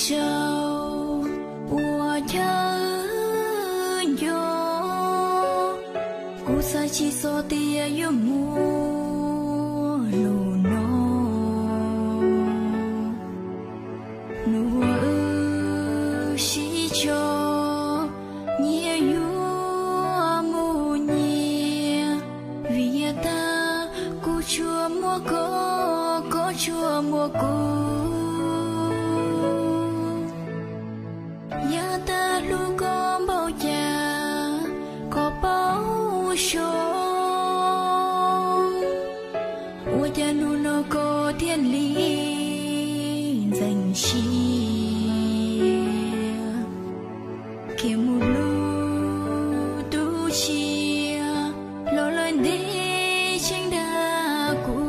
châu của cha yo cú sa chi so tia yo mu no no si cho nhẹ yo mu nhẹ vì ta cú chua mua có chua mua cú nhà ta luôn có bao giờ có bao số ôi cha luôn nó có thiên lý dành chia kia một lúc tu chia lo lên để tranh đa của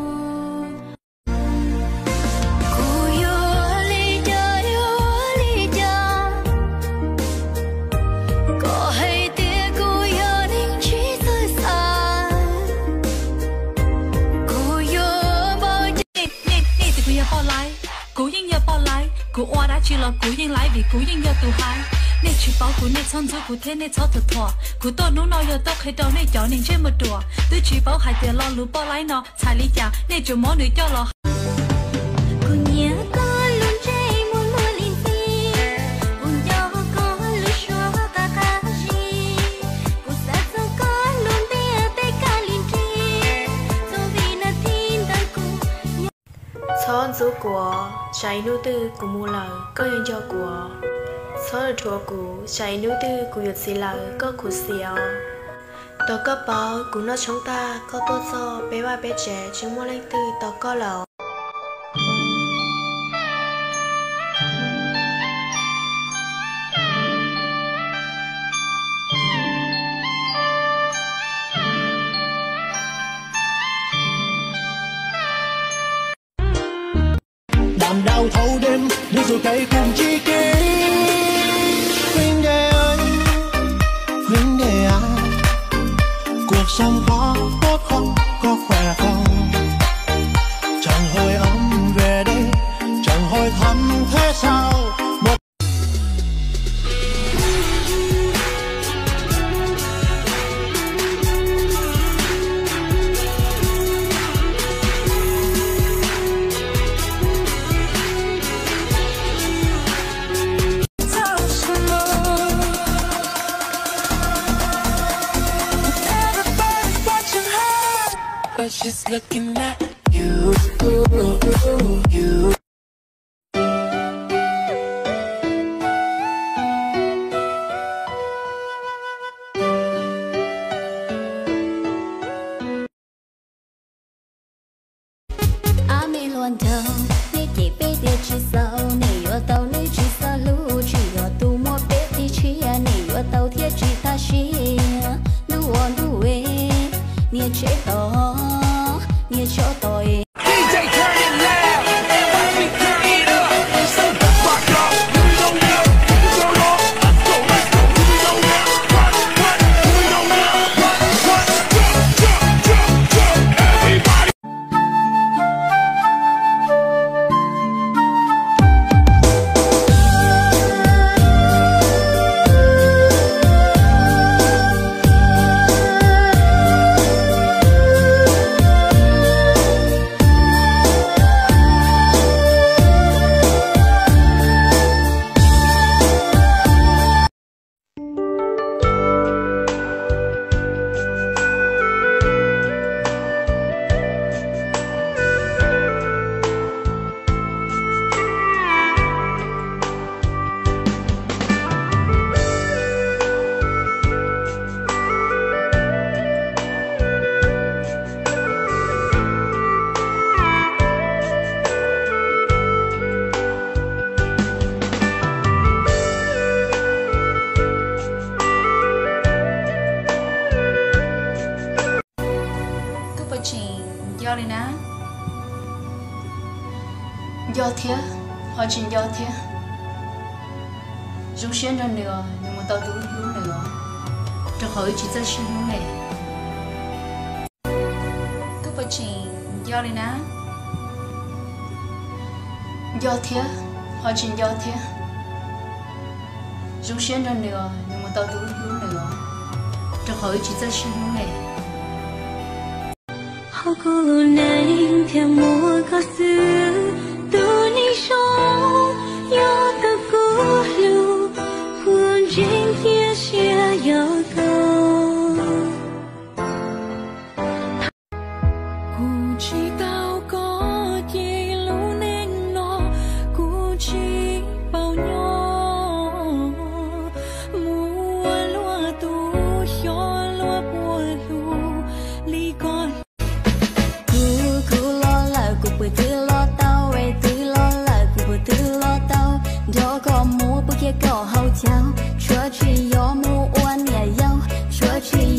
cú oa đã chỉ là cú yên lái vì cú yên giờ tụ hai nên chỉ bảo cú nên chọn giúp cú thế nên chọn thật thọ cú tôi nấu nói giờ tóc hay đâu nên chọn nên chơi một đùa tôi chỉ bảo hai tiền lo lú bao lái nó xài lý trả nên chủ món nữ cho lo son số của trái nô tư của mua lời có yên cho của son chùa của trái nô tư của việt xì lời có của xìa tao có bảo của nó chúng ta có tốt so bé ba bé trẻ chúng mua lên tư tao có lẩu đàm đau thâu đêm như rồi cây cùng chi kỷ Vinh Đề ơi Vinh Đề à cuộc sống có tốt không có khỏe không chẳng hồi ấm về đây chẳng hồi thăm thế sao một But she's looking at you, you. Ame loan đầu, nè chỉ bé đi chỉ sau, nè yo tàu nè chỉ sa lu, chỉ yo tu mua bé đi chỉ à, nè yo tàu thiệt chỉ ta chỉ, lu on lu e, nè chế to. Nghe cho tôi DJ turn it loud, watch me turn it up. So rock up, here we go now. Turn it off, let's go. Here we go now. What? Here we go now. What? Jump, everybody. do đi ná do thế họ chỉ do thế rung xuyên ra nữa nhưng mà tao đúng đúng nữa cho hỏi chỉ ra xuyên đúng này cứ phải chỉ do đi ná do thế họ chỉ do thế 中选着了，那么到中路了，这后一句在选中嘞。好姑娘，天莫个事，对你说有的顾虑，婚今天写有个。估计到个一路难挪，估计包牛，木落都小落波路，离个。不得落到，为得落了，不得落到，这个木不给搞好叫，说去要木我也要，说去。